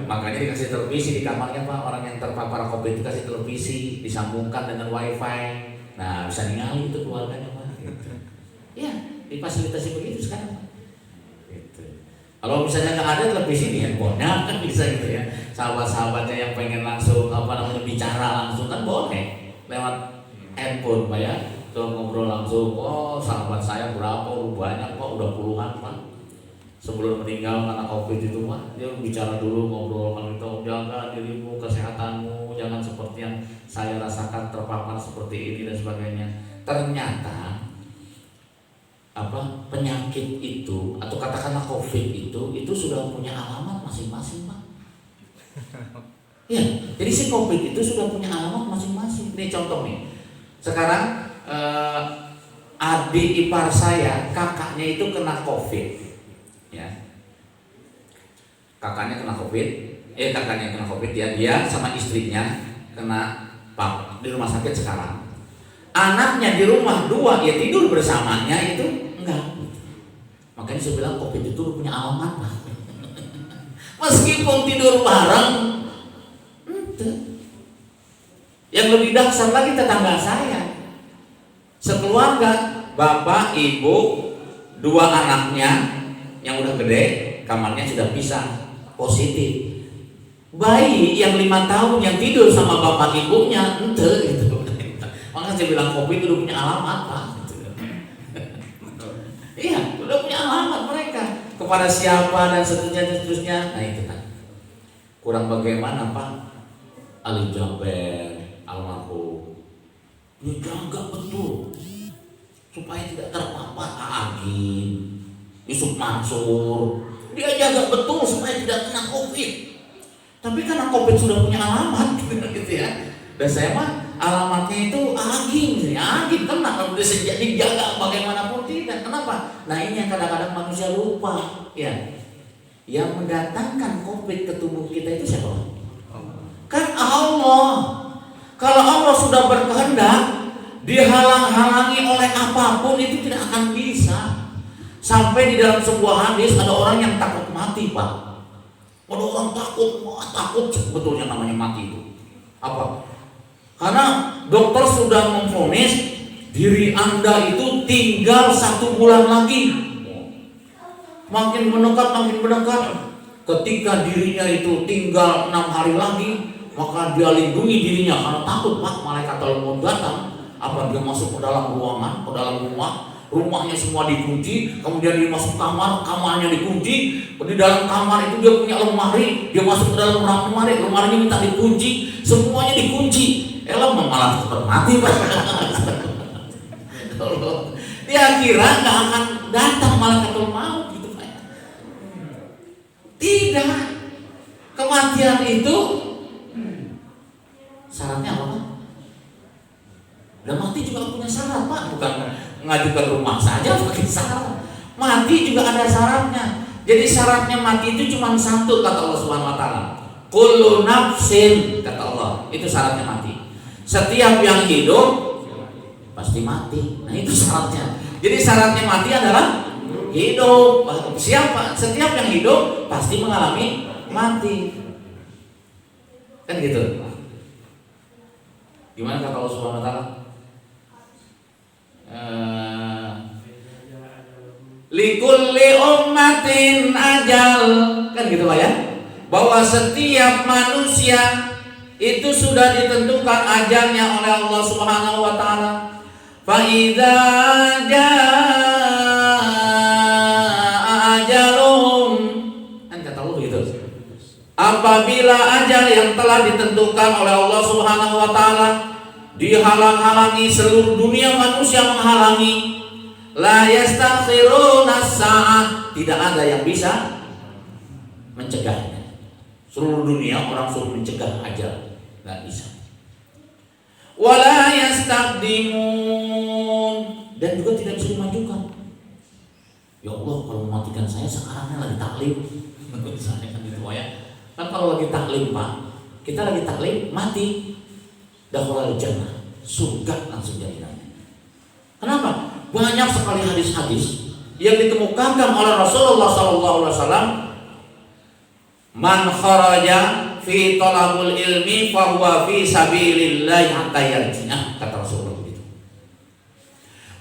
Makanya dikasih televisi di kamarnya Pak. Orang yang terpapar COVID dikasih televisi, disambungkan dengan wifi. Nah bisa ningali itu keluarganya Pak. Gitu. Ya difasilitasi begitu sekarang Pak. Gitu. Kalau misalnya nggak ada televisi di handphonenya kan bisa gitu ya. Sahabat-sahabatnya yang pengen langsung bicara langsung kan boleh lewat handphone Pak ya. Terus ngobrol langsung. Oh sahabat saya berapa? Banyak Pak, udah puluhan Pak. Sebelum meninggal karena COVID itu Pak, dia bicara dulu, ngobrol, kalau itu jaga dirimu, kesehatanmu, jangan seperti yang saya rasakan terpapar seperti ini dan sebagainya. Ternyata penyakit itu atau katakanlah COVID itu sudah punya alamat masing-masing, Pak. Ya, jadi si COVID itu sudah punya alamat masing-masing. Ini contoh nih. Sekarang adik ipar saya, kakaknya itu kena COVID, ya. Kakaknya kena COVID, dia sama istrinya kena di rumah sakit sekarang. Anaknya di rumah 2, ya tidur bersamanya itu enggak. Makanya saya bilang COVID itu punya alamat, Pak. Meskipun tidur bareng, yang lebih dahsyat lagi tetangga saya, sekeluarga, bapak, ibu, 2 anaknya yang udah gede, kamarnya sudah pisah, positif. Bayi yang 5 tahun yang tidur sama bapak ibunya, gitu. Makanya saya bilang COVID itu udah punya alamat, Pak. Iya, udah punya alamat mereka. Kepada siapa dan seterusnya. Nah itu kan. Kurang bagaimana, Pak? Ali Jaber almarhum dijaga betul supaya tidak terpapar Agim, Yusuf Mansur, dia jaga betul supaya tidak kena COVID. Tapi karena COVID sudah punya alamat gitu ya. Dan saya mah alamatnya itu Agim kena, kalau udah dijaga bagaimanapun tidak. Kenapa? Nah ini yang kadang-kadang manusia lupa ya. Yang mendatangkan COVID ke tubuh kita itu siapa? Kan Allah. Kalau Allah sudah berkehendak, dihalang-halangi oleh apapun itu tidak akan bisa. Sampai di dalam sebuah hadis ada orang yang takut mati, Pak. Ada orang takut sebetulnya namanya mati itu. Apa? Karena dokter sudah memvonis diri Anda itu tinggal 1 bulan lagi. Makin mendekat. Ketika dirinya itu tinggal 6 hari lagi, maka dia lindungi dirinya karena takut, Pak, malaikat maut datang. Apa dia masuk ke dalam ruangan, ke dalam rumahnya semua dikunci, kemudian dia masuk kamarnya dikunci. Di dalam kamar itu dia punya lemari, dia masuk ke dalam lemarinya minta dikunci, semuanya dikunci. Malah cepat mati, Pak. Dia kira nggak akan datang malaikat maut gitu, Pak. Tidak. Kematian itu syaratnya apa, Pak? Dan mati juga punya syarat, Pak. Bukan mengajukan rumah saja pakai syarat. Mati juga ada syaratnya. Jadi syaratnya mati itu cuma 1 kata Allah Subhanahu wa taala. Kullu nafsin kata Allah, itu syaratnya mati. Setiap yang hidup pasti mati. Nah itu syaratnya. Jadi syaratnya mati adalah hidup. Setiap yang hidup pasti mengalami mati. Kan gitu. Gimana kata Allah Subhanahu wa taala? Likulli ummatin ajal. Kan gitu, Pak ya? Bahwa setiap manusia itu sudah ditentukan ajalnya oleh Allah Subhanahu wa taala. Fa idza jaa ajaluhum, kan kata Allah begitu. Apabila ajal yang telah ditentukan oleh Allah Subhanahu wa taala dihalang-halangi, seluruh dunia manusia menghalangi, la yastakhiruna as-sa'ah, tidak ada yang bisa mencegahnya. Seluruh dunia orang suruh mencegah ajal, nggak bisa. Wala yastaqdimun, dan juga tidak bisa dimajukan. Ya Allah, kalau mematikan saya sekarang lagi taklim, misalnya kan gitu ya. Kan kalau lagi taklim, Pak, kita lagi taklim mati, dakhalal jannah, surga langsung jaminannya. Kenapa? Banyak sekali hadis-hadis yang dikemukakan oleh Rasulullah SAW. Man kharaja fi talabul ilmi fa huwa fi sabilillah hatta yarji'ah, kata Rasulullah begitu.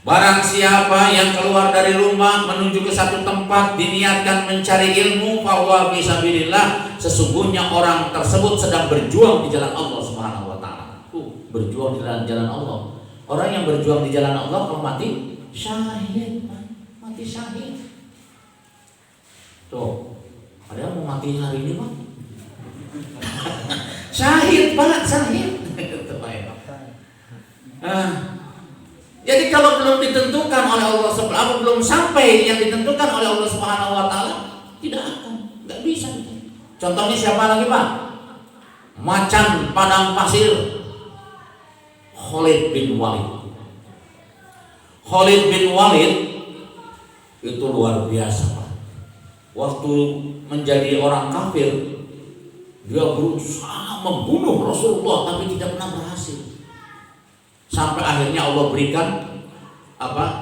Barang siapa yang keluar dari rumah menuju ke satu tempat diniatkan mencari ilmu, fa huwa fi sabilillah, sesungguhnya orang tersebut sedang berjuang di jalan Allah Subhanahu wa taala. Berjuang di jalan Allah. Orang yang berjuang di jalan Allah kalau mati syahid, mati syahid. Tuh, padahal mau mati hari ini, Pak. Syahid syahid Pak, syahid. Jadi kalau belum ditentukan oleh Allah Subhanahu, belum sampai yang ditentukan oleh Allah Subhanahu wa taala, tidak akan, nggak bisa. Contohnya siapa lagi Pak? Macan padang pasir, Khalid bin Walid. Khalid bin Walid itu luar biasa Pak. Waktu menjadi orang kafir, dia berusaha membunuh Rasulullah tapi tidak pernah berhasil. Sampai akhirnya Allah berikan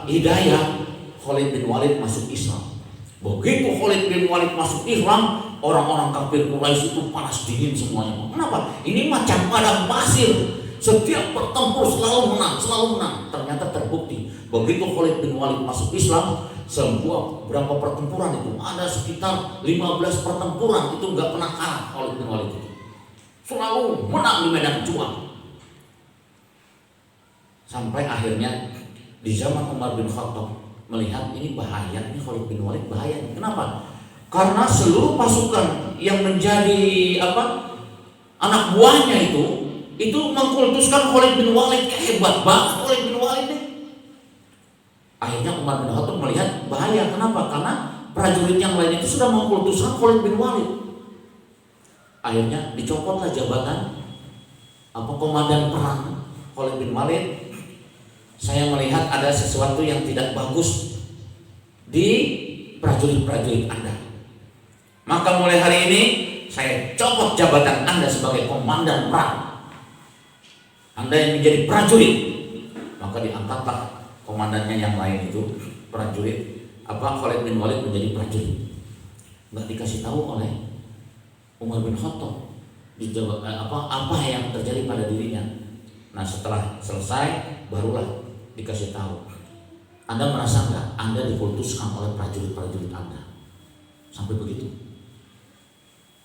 hidayah, Khalid bin Walid masuk Islam. Begitu Khalid bin Walid masuk Islam, orang-orang kafir Quraisy itu panas dingin semuanya. Kenapa? Ini macam padang pasir. Setiap bertempur selalu menang. Ternyata terbukti. Begitu Khalid bin Walid masuk Islam, berapa pertempuran itu? Ada sekitar 15 pertempuran itu nggak pernah kalah Khalid bin Walid itu. Selalu menang di medan juang. Sampai akhirnya di zaman Umar bin Khattab melihat ini bahaya, ini Khalid bin Walid bahaya. Kenapa? Karena seluruh pasukan yang menjadi anak buahnya itu mengkultuskan Khalid bin Walid, hebat banget Khalid bin Walid nih. Akhirnya Umar bin Khattab melihat bahaya. Kenapa? Karena prajurit yang lain itu sudah mengkultuskan Khalid bin Walid. Akhirnya dicopotlah jabatan komandan perang Khalid bin Walid. Saya melihat ada sesuatu yang tidak bagus di prajurit-prajurit Anda. Maka mulai hari ini saya copot jabatan Anda sebagai komandan perang. Anda yang menjadi prajurit, maka diangkatlah komandannya yang lain itu prajurit Khalid bin Walid menjadi prajurit. Nggak dikasih tahu oleh Umar bin Khattab apa yang terjadi pada dirinya. Nah setelah selesai barulah dikasih tahu. Anda merasa nggak Anda dikultuskan oleh prajurit-prajurit Anda? Sampai begitu?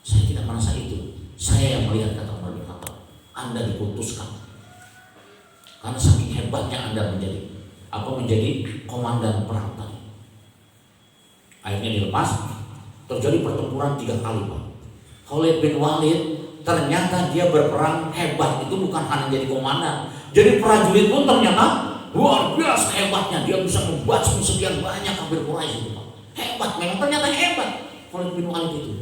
Saya tidak merasa itu. Saya yang melihat, kata Umar bin Khattab, Anda dikultuskan. Karena saking hebatnya Anda menjadi komandan perang tadi. Akhirnya dilepas. Terjadi pertempuran 3 kali Pak. Khalid bin Walid ternyata dia berperang hebat. Itu bukan hanya jadi komandan, jadi prajurit pun ternyata luar biasa hebatnya. Dia bisa membasmi sekian banyak kafir Quraisy itu Pak. Hebat, memang ternyata hebat Khalid bin Walid itu.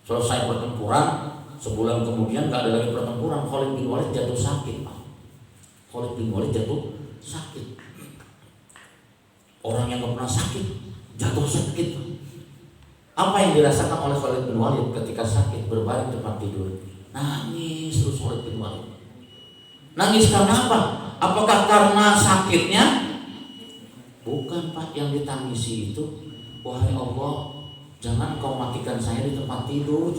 Selesai pertempuran, sebulan kemudian gak ada lagi pertempuran, Khalid bin Walid jatuh sakit Pak. Khalid bin Walid jatuh sakit. Orang yang gak pernah sakit jatuh sakit Pak. Apa yang dirasakan oleh Khalid bin Walid ketika sakit, berbaring tempat tidur? Nangis terus Khalid bin Walid. Nangis karena apa? Apakah karena sakitnya? Bukan Pak, yang ditangisi itu, wahai Allah, jangan kau matikan saya di tempat tidur.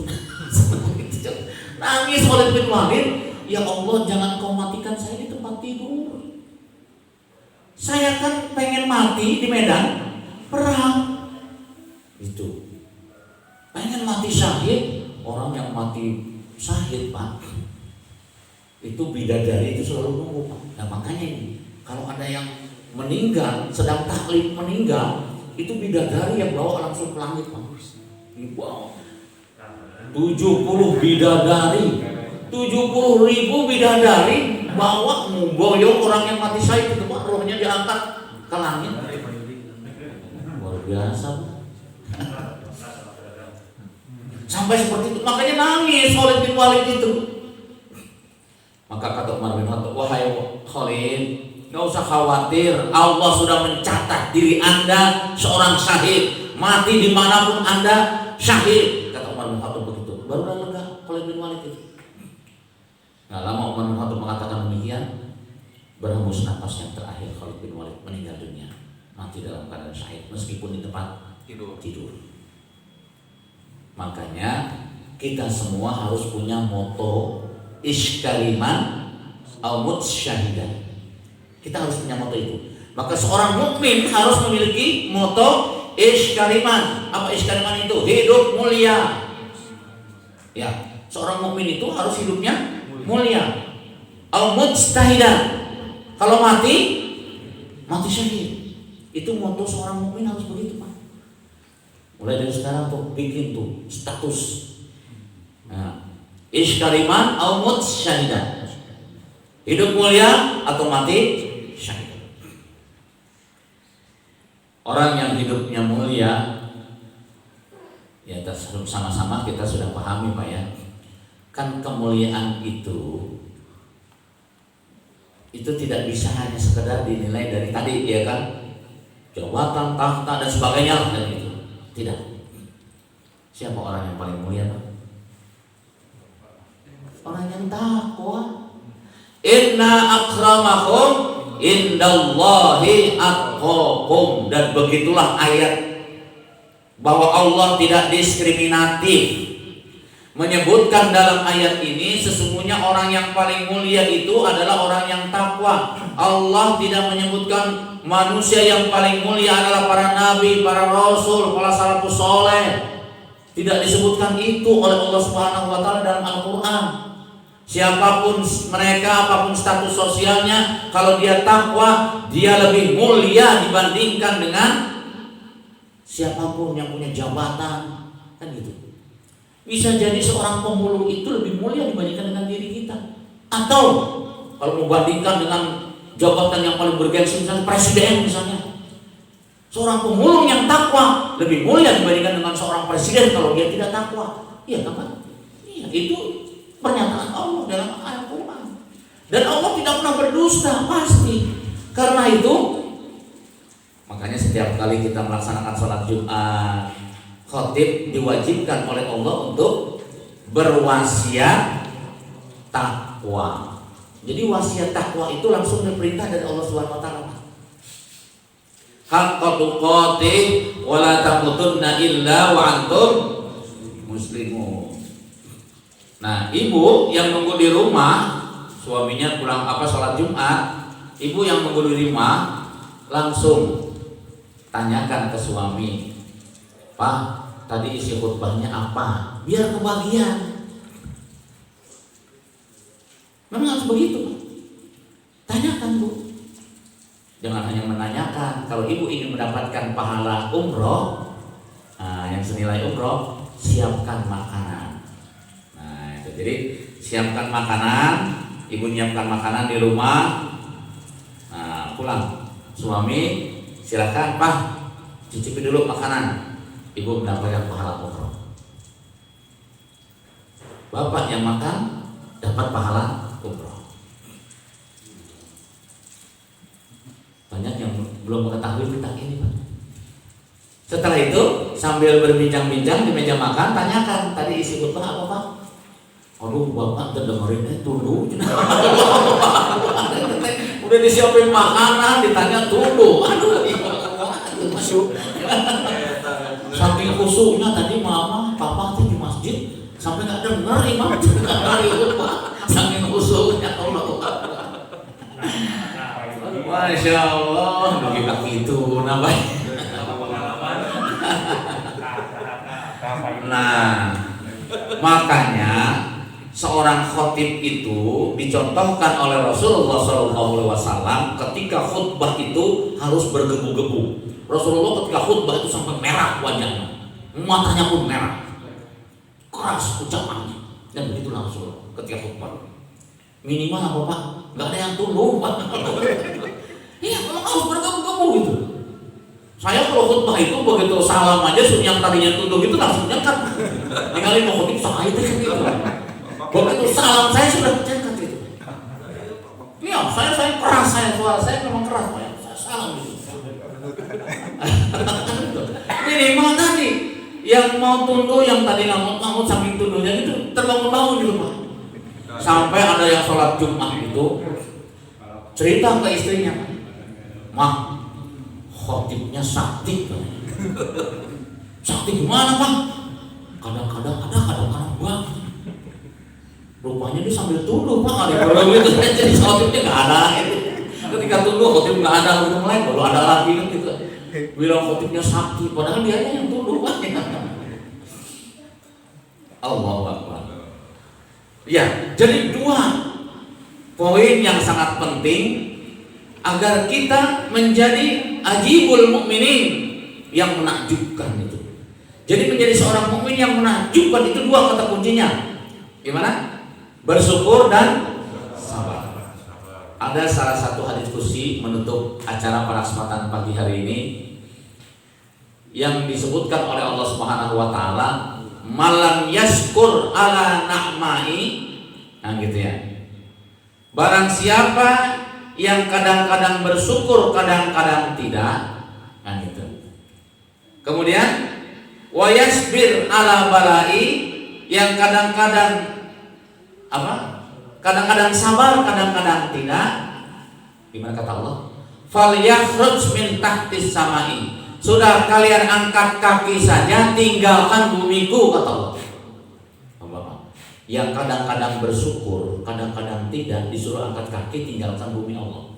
Nangis Khalid bin Walid, ya Allah, jangan kau matikan saya di tempat tidur. Saya kan pengen mati di medan perang. Itu pengen mati syahid. Orang yang mati syahid Pak, itu bidadari itu selalu nunggu Pak. Nah makanya ini, kalau ada yang meninggal, sedang taklim meninggal, itu bidadari yang bawa langsung ke langit Pak. Wow, 70 bidadari, 70.000 bidadari bawa memboyong orang yang mati syahid itu Pak, rohnya diangkat ke langit. Luar biasa Pak. Sampai seperti itu, makanya nangis Khalid bin Walid itu. Maka kata Umar bin Khattab, wahai Khalid, gak usah khawatir, Allah sudah mencatat diri Anda seorang syahid, mati dimanapun Anda syahid. Kata Umar bin Khattab begitu, baru lega Khalid bin Walid itu. Nah lama Umar bin Khattab mengatakan demikian, berhembus napas yang terakhir Khalid bin Walid meninggal dunia, mati dalam keadaan syahid meskipun di tempat tidur. Makanya kita semua harus punya moto iskaliman al-mut syahidan. Kita harus punya moto itu. Maka seorang mukmin harus memiliki moto iskaliman. Apa iskaliman itu? Hidup mulia. Ya, seorang mukmin itu harus hidupnya mulia. Al-mujtahidan. Kalau mati syahid. Itu moto seorang mukmin harus begitu Pak. Mulai dari sekarang tuh bikin tuh status. Nah, Ish kariman au mut syahidan. Hidup mulia atau mati syahid. Orang yang hidupnya mulia, ya sama-sama kita sudah pahami Pak ya. Kan kemuliaan itu tidak bisa hanya sekedar dinilai dari tadi ya kan, jabatan, tahta dan sebagainya dan itu. Tidak. Siapa orang yang paling mulia Pak? Orang yang takwa. Inna akramakum indallahi atqakum. Dan begitulah ayat bahwa Allah tidak diskriminatif. Menyebutkan dalam ayat ini sesungguhnya orang yang paling mulia itu adalah orang yang takwa. Allah tidak menyebutkan manusia yang paling mulia adalah para nabi, para rasul, para salafus soleh. Tidak disebutkan itu oleh Allah Subhanahu wa taala dalam Al-Qur'an. Siapapun mereka, apapun status sosialnya, kalau dia takwa, dia lebih mulia dibandingkan dengan siapapun yang punya jabatan, kan gitu. Bisa jadi seorang pemulung itu lebih mulia dibandingkan dengan diri kita. Atau kalau membandingkan dengan jabatan yang paling bergengsi, misalnya presiden misalnya, seorang pemulung yang takwa lebih mulia dibandingkan dengan seorang presiden kalau dia tidak takwa. Iya kan? Iya, itu pernyataan Allah dalam Al-Quran. Dan Allah tidak pernah berdusta, pasti. Karena itu makanya setiap kali kita melaksanakan sholat Jumat, khatib diwajibkan oleh Allah untuk berwasiat takwa. Jadi wasiat takwa itu langsung diperintah dari Allah Subhanahu wa taala. Haqqa tuqatih wa la tamutunna illa wa antum muslimun. Nah, ibu yang nunggu di rumah, suaminya pulang sholat Jumat, ibu yang nunggu di rumah langsung tanyakan ke suami, Pak, tadi isi khutbahnya apa? Biar kebagian. Memang harus begitu, Pak. Tanyakan Bu. Jangan hanya menanyakan. Kalau ibu ingin mendapatkan pahala umroh, yang senilai umroh, siapkan makanan. Jadi siapkan makanan, ibu nyiapkan makanan di rumah. Nah, pulang suami silakan Pak, cicipi dulu makanan. Ibu mendapatkan pahala umroh. Bapak yang makan dapat pahala umroh. Banyak yang belum mengetahui tentang ini Pak. Setelah itu sambil berbincang-bincang di meja makan, tanyakan tadi isi khutbah apa Pak? Aduh Bapak dengerin dulu. Udah disiapin makanan, ditanya dulu. Aduh, masuk. Saking khusyuknya tadi mama, papa tuh di masjid sampai nggak dengar imam hari itu Pak. Saking khusyuknya Allah. Masya Allah, begitu itu namanya. Nah, makanya seorang khatib itu dicontohkan oleh Rasulullah SAW ketika khutbah itu harus bergebu-gebu. Rasulullah ketika khutbah itu sampai merah wajahnya, matanya pun merah, keras ucapannya, dan begitulah Rasulullah ketika khutbah. Minimal apa Pak? Gak ada yang tunduk Pak. Iya, memang harus bergebu-gebu gitu. Saya kalau khutbah itu begitu salam aja, yang tadinya tunduk itu langsung nyangkat. Tinggalin mau khutbah saya itu gitu. Begitu salam saya sudah mencekat itu. Iya, saya keras, suara saya memang keras, saya salam gitu. Minimal tadi yang mau tunduk, yang tadi ngamut samping tunduknya itu terbangun-bangun gitu Pak. Sampai ada yang sholat Jumat itu cerita ke istrinya, Mah, khotibnya sakti. Sakti gimana Pak? Kadang-kadang ada, kadang-kadang enggak. Rupanya dia sambil tunduk Pak, ada gitu. Jadi khotibnya nggak ada. Ketika tunduk khotib nggak ada, udah mulai baru ada lagi kan gitu. Bilang khotibnya sakti, padahal dia yang tunduk Pak. Allahu Akbar. Ya, jadi dua poin yang sangat penting agar kita menjadi ajibul mukminin yang menakjubkan itu. Jadi menjadi seorang mukmin yang menakjubkan itu dua kata kuncinya. Gimana? Bersyukur dan sabar. Ada salah satu hadis kursi menutup acara pada kesempatan pagi hari ini yang disebutkan oleh Allah Subhanahu wa taala, malam yaskur ala na'mai. Nah gitu ya. Barang siapa yang kadang-kadang bersyukur, kadang-kadang tidak. Nah gitu. Kemudian wa yasbir ala balai, yang kadang-kadang apa? Kadang-kadang sabar, kadang-kadang tidak. Gimana kata Allah? Falyakhruj min tahtis samai. Sudah kalian angkat kaki saja, tinggalkan bumiku, kata Allah. Yang kadang-kadang bersyukur, kadang-kadang tidak, disuruh angkat kaki, tinggalkan bumi Allah.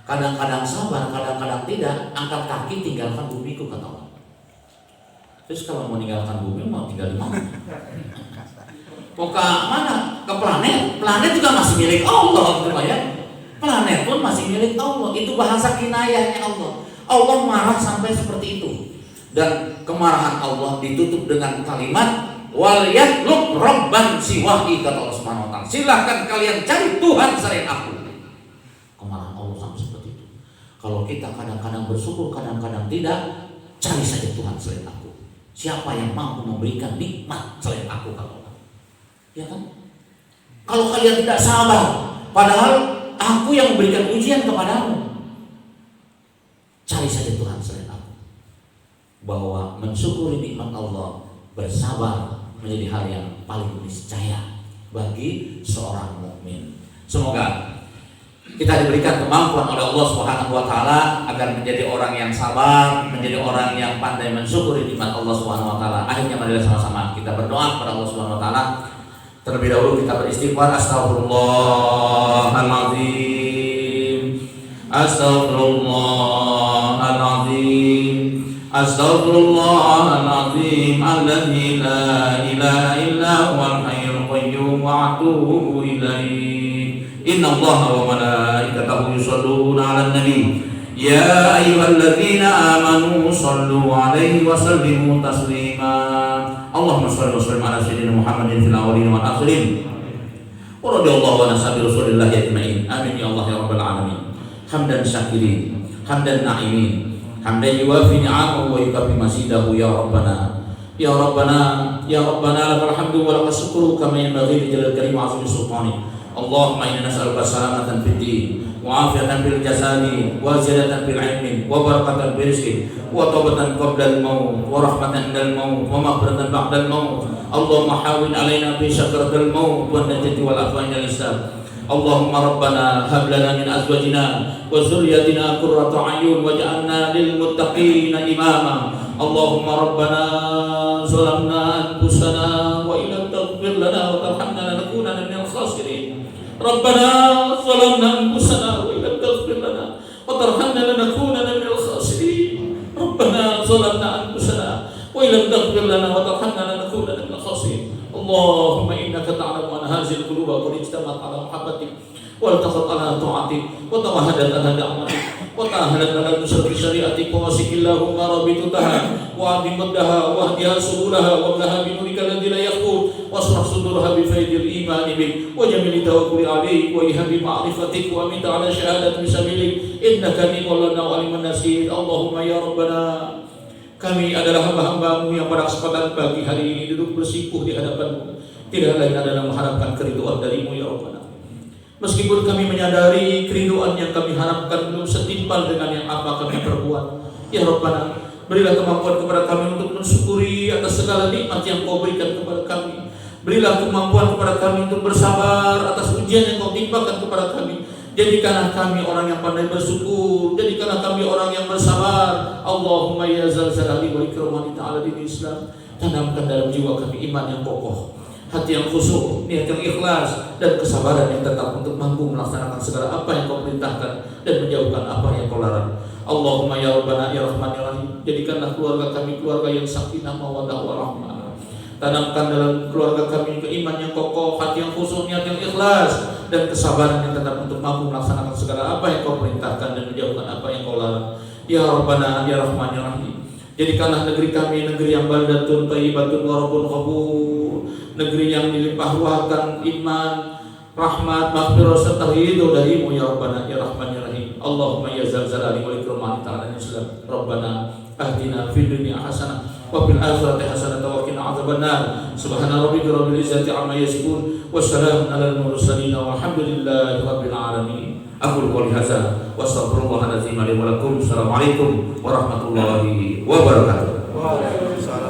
Kadang-kadang sabar, kadang-kadang tidak, angkat kaki, tinggalkan bumiku, kata Allah. Terus kalau mau tinggalkan bumi, mau tinggal di mana? Mau ke mana? Ke planet? Planet juga masih milik Allah, gitu ya. Planet pun masih milik Allah. Itu bahasa kinayahnya Allah. Allah marah sampai seperti itu. Dan kemarahan Allah ditutup dengan kalimat wal yatlub rabban siwahi, kata Allah Subhanahu wa taala. Silahkan kalian cari Tuhan selain aku. Kemarahan Allah sampai seperti itu. Kalau kita kadang-kadang bersyukur, kadang-kadang tidak, cari saja Tuhan selain aku. Siapa yang mampu memberikan nikmat selain aku, kata Allah. Ya kan? Kalau kalian tidak sabar, padahal aku yang memberikan ujian kepadamu, cari saja Tuhan selain aku. Bahwa mensyukuri nikmat Allah, bersabar menjadi hal yang paling niscaya bagi seorang mukmin. Semoga kita diberikan kemampuan oleh Allah Subhanahu wa taala agar menjadi orang yang sabar, menjadi orang yang pandai mensyukuri nikmat Allah Subhanahu wa taala. Akhirnya marilah sama-sama kita berdoa kepada Allah Subhanahu wa taala. Terlebih dahulu kita beristighfar. Astaghfirullahaladzim, astaghfirullahaladzim, astaghfirullahaladzim, alladzi la ilaha illa huwal hayyul qayyum wa atubu ilaih. Innallaha wa malaikatahu yusholluna 'alan nabi. Ya ayyuhalladzina amanu shallu 'alaihi wa sallimu taslima. Allahumma shalli wa sallim ala sayyidina Muhammadin fil awwalin wal akhirin. Wa radhiyallahu an ashabi Rasulillah ajma'in. Amin ya Allah ya rabbal alamin. Hamdan syakirin, hamdan na'imin, hamdan yuwafi ni'amahu wa yukafi masidahu ya rabbana. Ya rabbana, ya rabbana lakal hamdu wa lakal syukru kama yanbaghi li jalal karim wa 'azimi sultani. Allahumma inna nas'aluka salamatan fid din wa afiyatan fil jasadi wa ziyadatan fil ilmi wa barakatan fil rizqi wa taubatan qabla al-maut wa rahmatan indal maut wa maghfiratan ba'da al-maut. Allahumma hawwin alaina bi syakaratil maut wa najati wal afwa indal hisab. Allahumma rabbana hab lana min azwajina wa dhurriyyatina qurrata a'yun waj'alna lil muttaqina imama. Allahumma rabbana zalamna anfusana wa illam taghfir lana wa tarhamna lanakunanna minal khasirin. Rabbana zalamna anfusana wa illam taghfir lana wa tarhamna lanakunanna minal khasirin. Rabbana zalamna anfusana wa illam taghfir lana wa tarhamna lanakunanna minal khasirin. Allahumma innaka ta'lamu anna hadhihi al-quluba qad ijtama'at 'ala mahabbatik wa iltaqat 'ala ta'atik wa tawahadat 'ala da'watik wa ta'ahadat 'ala nusrati syari'atik wa wasikillahumma rabbitutaha wa 'adimadaha wa hdiha subulaha wa laha bi nurika alladhi la yaqut wa asrah sudurha bi faydil iman bik wa jamil tawakkuli 'alaik wa ihbi ma'rifatik wa min ta'ala syahadat bi sabilik innaka ni'mal lana wa aliman nasir. Allahumma ya rabbana, kami adalah hamba-hambamu yang pada kesempatan pagi hari ini duduk bersikuh di hadapanmu, tidak lain adalah mengharapkan keridhaan darimu ya Rabbana. Meskipun kami menyadari keridhaan yang kami harapkan belum setimpal dengan yang apa kami perbuat, ya Rabbana, berilah kemampuan kepada kami untuk mensyukuri atas segala nikmat yang kau berikan kepada kami. Berilah kemampuan kepada kami untuk bersabar atas ujian yang kau timpakan kepada kami. Jadikanlah kami orang yang pandai bersyukur, jadikanlah kami orang yang bersabar. Allahumma ya zal jalali wal ikram ta'ala din Islam. Tanamkan dalam jiwa kami iman yang kokoh, hati yang khusyuk, niat yang ikhlas, dan kesabaran yang tetap untuk mampu melaksanakan segala apa yang kau perintahkan dan menjauhkan apa yang kau larang. Allahumma ya Rabbana ya Rahman ya Rahim. Jadikanlah keluarga kami keluarga yang sakinah mawaddah warahmah. Tanamkan dalam keluarga kami keiman yang kokoh, hati yang khusyuk, niat yang ikhlas, dan kesabaran yang tetap untuk mampu melaksanakan segala apa yang kau perintahkan dan menjauhkan apa yang kau larang. Ya Rabbana ya Rahman ya Rahim. Jadikanlah negeri kami negeri yang baldatun thayyibatun wa rabbun ghafur, negeri yang dilimpah ruahkan iman, rahmat, maghfirah serta ridho darimu ya Rabbana ya Rahman ya Rahim. Allahumma ya zal jalali wal ikram ta'ala Islam. Rabbana ahdina fid dunya hasanah wa fil akhirati hasanah wa qina adzabannar. Subhana rabbika rabbil izzati amma yasifun wa salamun alal mursalin walhamdulillahi rabbil alamin. Aku qouli hadza wa astaghfirullahal azim li wa lakum. Assalamualaikum warahmatullahi wabarakatuh. Waalaikumsalam.